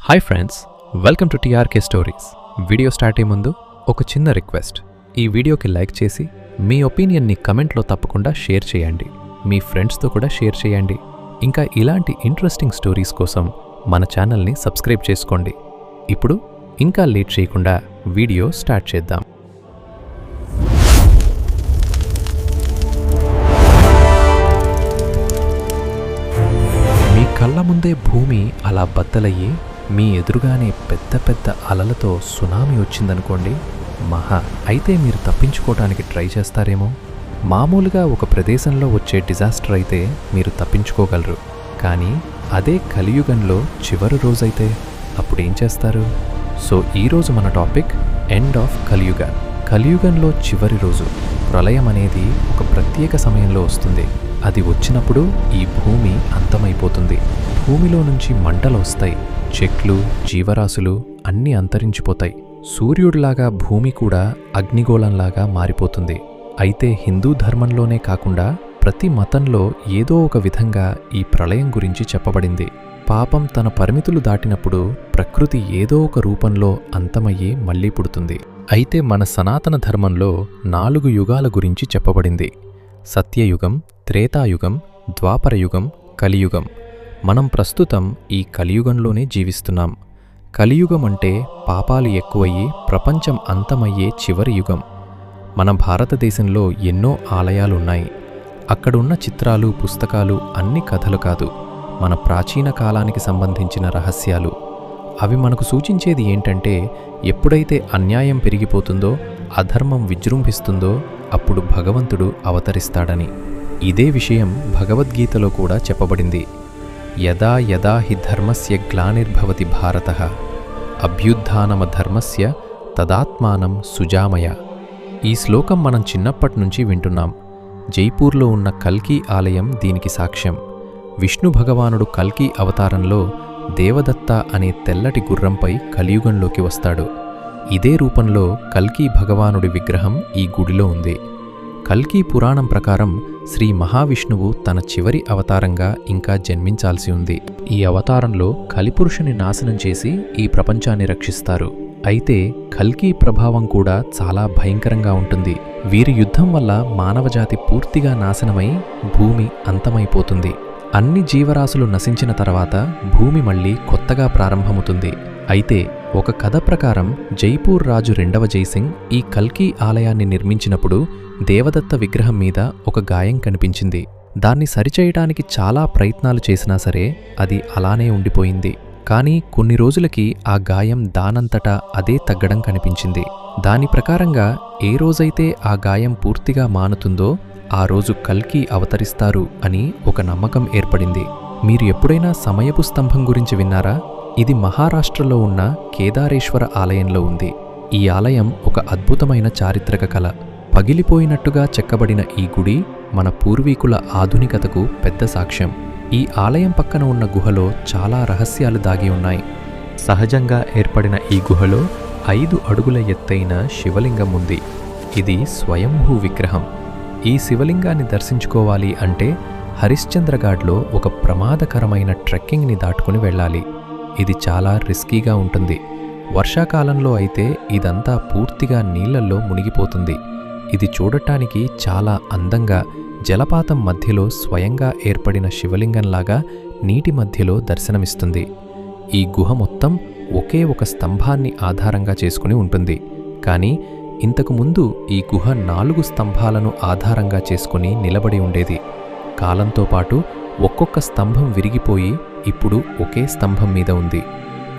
Hi friends, welcome to TRK stories. Video start అయ్యే ముందు ఒక చిన్న రిక్వెస్ట్. ఈ వీడియోకి లైక్ చేసి మీ ఒపీనియన్ని కమెంట్లో తప్పకుండా షేర్ చేయండి. మీ ఫ్రెండ్స్తో కూడా షేర్ చేయండి. ఇంకా ఇలాంటి ఇంట్రెస్టింగ్ స్టోరీస్ కోసం మన ఛానల్ని సబ్స్క్రైబ్ చేసుకోండి. ఇప్పుడు ఇంకా లేట్ చేయకుండా వీడియో స్టార్ట్ చేద్దాం. మీ కళ్ళ ముందే భూమి అలా బద్దలయ్యి మీ ఎదురుగానే పెద్ద పెద్ద అలలతో సునామీ వచ్చిందనుకోండి. అయితే మీరు తప్పించుకోవడానికి ట్రై చేస్తారేమో. మామూలుగా ఒక ప్రదేశంలో వచ్చే డిజాస్టర్ అయితే మీరు తప్పించుకోగలరు. కానీ అదే కలియుగంలో చివరి రోజైతే అప్పుడేం చేస్తారు? సో ఈరోజు మన టాపిక్ ఎండ్ ఆఫ్ కలియుగ. కలియుగంలో చివరి రోజు ప్రళయం అనేది ఒక ప్రత్యేక సమయంలో వస్తుంది. అది వచ్చినప్పుడు ఈ భూమి అంతమైపోతుంది. భూమిలో నుంచి మంటలు వస్తాయి. చెట్లు, జీవరాశులు అన్నీ అంతరించిపోతాయి. సూర్యుడిలాగా భూమి కూడా అగ్నిగోళంలాగా మారిపోతుంది. అయితే హిందూ ధర్మంలోనే కాకుండా ప్రతి మతంలో ఏదో ఒక విధంగా ఈ ప్రళయం గురించి చెప్పబడింది. పాపం తన పరిమితులు దాటినప్పుడు ప్రకృతి ఏదో ఒక రూపంలో అంతమయ్యి మళ్లీ పుడుతుంది. అయితే మన సనాతన ధర్మంలో 4 యుగాల గురించి చెప్పబడింది: సత్యయుగం, త్రేతాయుగం, ద్వాపరయుగం, కలియుగం. మనం ప్రస్తుతం ఈ కలియుగంలోనే జీవిస్తున్నాం. కలియుగం అంటే పాపాలు ఎక్కువయ్యి ప్రపంచం అంతమయ్యే చివరి యుగం. మన భారతదేశంలో ఎన్నో ఆలయాలున్నాయి. అక్కడున్న చిత్రాలు, పుస్తకాలు అన్ని కథలు కాదు, మన ప్రాచీన కాలానికి సంబంధించిన రహస్యాలు. అవి మనకు సూచించేది ఏంటంటే, ఎప్పుడైతే అన్యాయం పెరిగిపోతుందో, అధర్మం విజృంభిస్తుందో అప్పుడు భగవంతుడు అవతరిస్తాడని. ఇదే విషయం భగవద్గీతలో కూడా చెప్పబడింది. యదా యదా హి ధర్మస్య గ్లానిర్భవతి భారతః అభ్యుత్థానమధర్మస్య తదాత్మానం సుజామయ. ఈ శ్లోకం మనం చిన్నప్పటి నుంచి వింటున్నాం. జైపూర్లో ఉన్న కల్కి ఆలయం దీనికి సాక్ష్యం. విష్ణు భగవానుడు కల్కి అవతారంలో దేవదత్త అనే తెల్లటి గుర్రంపై కలియుగంలోకి వస్తాడు. ఇదే రూపంలో కల్కి భగవానుడి విగ్రహం ఈ గుడిలో ఉంది. కల్కి పురాణం ప్రకారం శ్రీ మహావిష్ణువు తన చివరి అవతారంగా ఇంకా జన్మించాల్సి ఉంది. ఈ అవతారంలో కలిపురుషుని నాశనం చేసి ఈ ప్రపంచాన్ని రక్షిస్తారు. అయితే కల్కి ప్రభావం కూడా చాలా భయంకరంగా ఉంటుంది. వీరి యుద్ధం వల్ల మానవజాతి పూర్తిగా నాశనమై భూమి అంతమైపోతుంది. అన్ని జీవరాశులు నశించిన తర్వాత భూమి మళ్లీ కొత్తగా ప్రారంభమవుతుంది. అయితే ఒక కథ ప్రకారం జైపూర్ రాజు 2వ జైసింగ్ ఈ కల్కి ఆలయాన్ని నిర్మించినప్పుడు దేవదత్త విగ్రహం మీద ఒక గాయం కనిపించింది. దాన్ని సరిచేయడానికి చాలా ప్రయత్నాలు చేసినా సరే అది అలానే ఉండిపోయింది. కానీ కొన్ని రోజులకి ఆ గాయం దానంతటా అదే తగ్గడం కనిపించింది. దాని ప్రకారంగా ఏ రోజైతే ఆ గాయం పూర్తిగా మానుతుందో ఆ రోజు కల్కి అవతరిస్తారు అని ఒక నమ్మకం ఏర్పడింది. మీరు ఎప్పుడైనా సమయపు స్తంభం గురించి విన్నారా? ఇది మహారాష్ట్రలో ఉన్న కేదారేశ్వర ఆలయంలో ఉంది. ఈ ఆలయం ఒక అద్భుతమైన చారిత్రక కళ. పగిలిపోయినట్టుగా చెక్కబడిన ఈ గుడి మన పూర్వీకుల ఆధునికతకు పెద్ద సాక్ష్యం. ఈ ఆలయం పక్కన ఉన్న గుహలో చాలా రహస్యాలు దాగి ఉన్నాయి. సహజంగా ఏర్పడిన ఈ గుహలో 5 అడుగుల ఎత్తైన శివలింగం ఉంది. ఇది స్వయంభూ విగ్రహం. ఈ శివలింగాన్ని దర్శించుకోవాలి అంటే హరిశ్చంద్రఘాట్లో ఒక ప్రమాదకరమైన ట్రెక్కింగ్ని దాటుకుని వెళ్ళాలి. ఇది చాలా రిస్కీగా ఉంటుంది. వర్షాకాలంలో అయితే ఇదంతా పూర్తిగా నీళ్లల్లో మునిగిపోతుంది. ఇది చూడటానికి చాలా అందంగా జలపాతం మధ్యలో స్వయంగా ఏర్పడిన శివలింగంలాగా నీటి మధ్యలో దర్శనమిస్తుంది. ఈ గుహ మొత్తం ఒకే ఒక స్తంభాన్ని ఆధారంగా చేసుకుని ఉంటుంది. కానీ ఇంతకుముందు ఈ గుహ 4 స్తంభాలను ఆధారంగా చేసుకుని నిలబడి ఉండేది. కాలంతో పాటు ఒక్కొక్క స్తంభం విరిగిపోయి ఇప్పుడు ఒకే స్తంభం మీద ఉంది.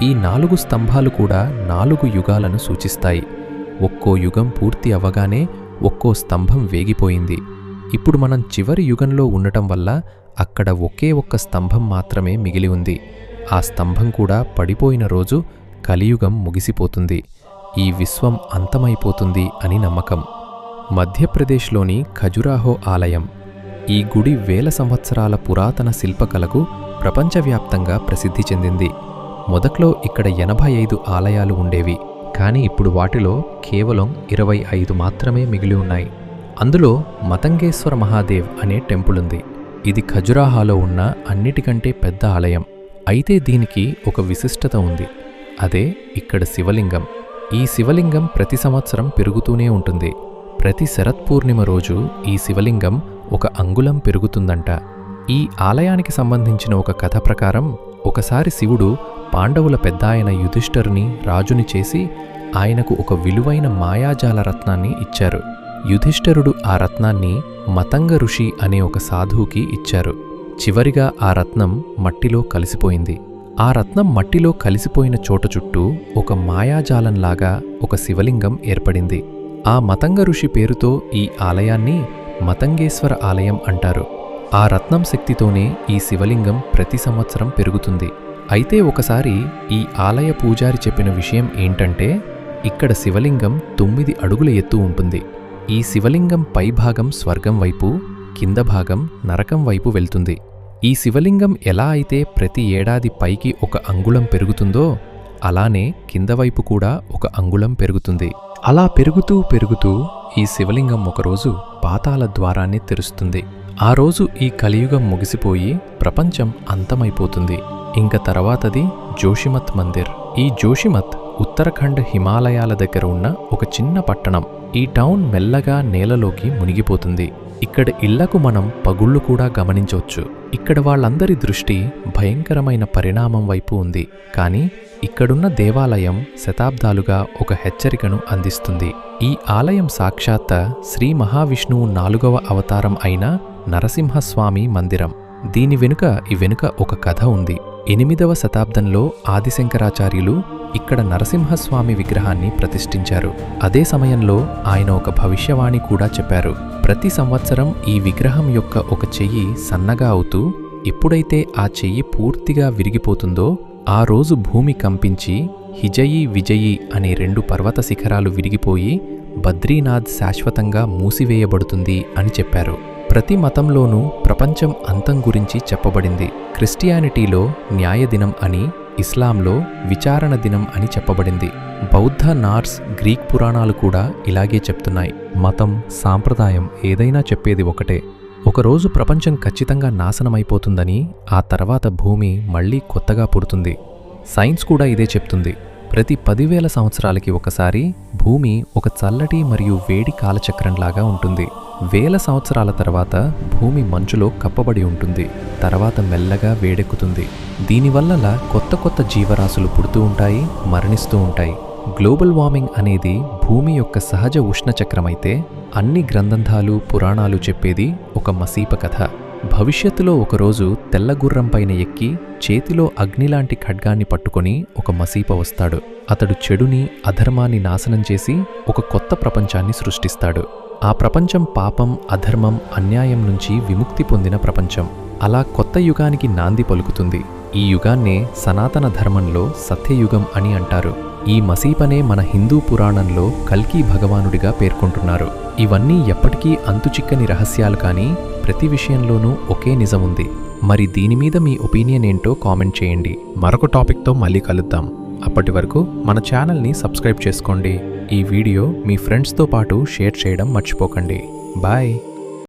ఈ 4 స్తంభాలు కూడా 4 యుగాలను సూచిస్తాయి. ఒక్కో యుగం పూర్తి అవ్వగానే ఒక్కో స్తంభం వేగిపోయింది. ఇప్పుడు మనం చివరి యుగంలో ఉండటం వల్ల అక్కడ ఒకే ఒక్క స్తంభం మాత్రమే మిగిలి ఉంది. ఆ స్తంభం కూడా పడిపోయిన రోజు కలియుగం ముగిసిపోతుంది. ఈ విశ్వం అంతమైపోతుంది అని నమ్మకం. మధ్యప్రదేశ్లోని ఖజురాహో ఆలయం. ఈ గుడి వేల సంవత్సరాల పురాతన శిల్పకళకు ప్రపంచవ్యాప్తంగా ప్రసిద్ధి చెందింది. మొదట్లో ఇక్కడ 85 ఆలయాలు ఉండేవి. కానీ ఇప్పుడు వాటిలో కేవలం 25 మాత్రమే మిగిలి ఉన్నాయి. అందులో మతంగేశ్వర మహాదేవ్ అనే టెంపుల్ ఉంది. ఇది ఖజురాహోలో ఉన్న అన్నిటికంటే పెద్ద ఆలయం. అయితే దీనికి ఒక విశిష్టత ఉంది. అదే ఇక్కడ శివలింగం. ఈ శివలింగం ప్రతి సంవత్సరం పెరుగుతూనే ఉంటుంది. ప్రతి శరత్పూర్ణిమ రోజు ఈ శివలింగం 1 అంగుళం పెరుగుతుందంట. ఈ ఆలయానికి సంబంధించిన ఒక కథ ప్రకారం ఒకసారి శివుడు పాండవుల పెద్దాయన యుధిష్ఠిరుని రాజుని చేసి ఆయనకు ఒక విలువైన మాయాజాల రత్నాన్ని ఇచ్చారు. యుధిష్ఠిరుడు ఆ రత్నాన్ని మతంగ ఋషి అనే ఒక సాధువుకి ఇచ్చారు. చివరిగా ఆ రత్నం మట్టిలో కలిసిపోయింది. ఆ రత్నం మట్టిలో కలిసిపోయిన చోట చుట్టూ ఒక మాయాజాలంలాగా ఒక శివలింగం ఏర్పడింది. ఆ మతంగ ఋషి పేరుతో ఈ ఆలయాన్ని మతంగేశ్వర ఆలయం అంటారు. ఆ రత్నం శక్తితోనే ఈ శివలింగం ప్రతి సంవత్సరం పెరుగుతుంది. అయితే ఒకసారి ఈ ఆలయ పూజారి చెప్పిన విషయం ఏంటంటే, ఇక్కడ శివలింగం 9 అడుగుల ఎత్తు ఉంటుంది. ఈ శివలింగం పైభాగం స్వర్గం వైపు, కింద భాగం నరకం వైపు వెళ్తుంది. ఈ శివలింగం ఎలా అయితే ప్రతి ఏడాది పైకి 1 అంగుళం పెరుగుతుందో, అలానే కింద వైపు కూడా 1 అంగుళం పెరుగుతుంది. అలా పెరుగుతూ పెరుగుతూ ఈ శివలింగం ఒకరోజు పాతాళ ద్వారాన్ని తెరుస్తుంది. ఆ రోజు ఈ కలియుగం ముగిసిపోయి ప్రపంచం అంతమైపోతుంది. ఇంక తర్వాతది జోషిమత్ మందిర్. ఈ జోషిమత్ ఉత్తరాఖండ్ హిమాలయాల దగ్గర ఉన్న ఒక చిన్న పట్టణం. ఈ టౌన్ మెల్లగా నేలలోకి మునిగిపోతుంది. ఇక్కడ ఇళ్లకు మనం పగుళ్లు కూడా గమనించవచ్చు. ఇక్కడ వాళ్ళందరి దృష్టి భయంకరమైన పరిణామం వైపు ఉంది. కానీ ఇక్కడున్న దేవాలయం శతాబ్దాలుగా ఒక హెచ్చరికను అందిస్తుంది. ఈ ఆలయం సాక్షాత్ శ్రీ మహావిష్ణువు 4వ అవతారం అయిన నరసింహస్వామి మందిరం. దీని వెనుక ఒక కథ ఉంది. 8వ శతాబ్దంలో ఆదిశంకరాచార్యులు ఇక్కడ నరసింహస్వామి విగ్రహాన్ని ప్రతిష్ఠించారు. అదే సమయంలో ఆయన ఒక భవిష్యవాణి కూడా చెప్పారు. ప్రతి సంవత్సరం ఈ విగ్రహం యొక్క ఒక చెయ్యి సన్నగా అవుతూ, ఎప్పుడైతే ఆ చెయ్యి పూర్తిగా విరిగిపోతుందో ఆ రోజు భూమి కంపించి హిజయి విజయి అనే 2 పర్వత శిఖరాలు విరిగిపోయి బద్రీనాథ్ శాశ్వతంగా మూసివేయబడుతుంది అని చెప్పారు. ప్రతి మతంలోనూ ప్రపంచం అంతం గురించి చెప్పబడింది. క్రిస్టియానిటీలో న్యాయదినం అని, ఇస్లాంలో విచారణ దినం అని చెప్పబడింది. బౌద్ధ, నార్స్, గ్రీక్ పురాణాలు కూడా ఇలాగే చెప్తున్నాయి. మతం, సాంప్రదాయం ఏదైనా చెప్పేది ఒకటే. ఒకరోజు ప్రపంచం ఖచ్చితంగా నాశనమైపోతుందని, ఆ తర్వాత భూమి మళ్లీ కొత్తగా పుడుతుంది. సైన్స్ కూడా ఇదే చెప్తుంది. ప్రతి 10,000 సంవత్సరాలకి ఒకసారి భూమి ఒక చల్లటి మరియు వేడి కాలచక్రంలాగా ఉంటుంది. 1000 సంవత్సరాల తర్వాత భూమి మంచులో కప్పబడి ఉంటుంది. తర్వాత మెల్లగా వేడెక్కుతుంది. దీనివల్ల కొత్త జీవరాశులు పుడుతూ ఉంటాయి, మరణిస్తూ ఉంటాయి. గ్లోబల్ వార్మింగ్ అనేది భూమి యొక్క సహజ ఉష్ణచక్రమైతే, అన్ని గ్రంథాలు, పురాణాలు చెప్పేది ఒక మసీప కథ. భవిష్యత్తులో ఒకరోజు తెల్లగుర్రంపైన ఎక్కి చేతిలో అగ్నిలాంటి ఖడ్గాన్ని పట్టుకొని ఒక మసీప వస్తాడు. అతడు చెడుని, అధర్మాన్ని నాశనం చేసి ఒక కొత్త ప్రపంచాన్ని సృష్టిస్తాడు. ఆ ప్రపంచం పాపం, అధర్మం, అన్యాయం నుంచి విముక్తి పొందిన ప్రపంచం. అలా కొత్త యుగానికి నాంది పలుకుతుంది. ఈ యుగాన్నే సనాతన ధర్మంలో సత్యయుగం అని అంటారు. ఈ మసీపనే మన హిందూ పురాణంలో కల్కి భగవానుడిగా పేర్కొంటున్నారు. ఇవన్నీ ఎప్పటికీ అంతుచిక్కని రహస్యాలు, కానీ ప్రతి విషయంలోనూ ఒకే నిజముంది. మరి దీనిమీద మీ ఒపీనియన్ ఏంటో కామెంట్ చేయండి. మరొక టాపిక్తో మళ్ళీ కలుద్దాం. అప్పటి వరకు మన ఛానల్ని సబ్స్క్రైబ్ చేసుకోండి. ఈ వీడియో మీ ఫ్రెండ్స్తో పాటు షేర్ చేయడం మర్చిపోకండి. బాయ్.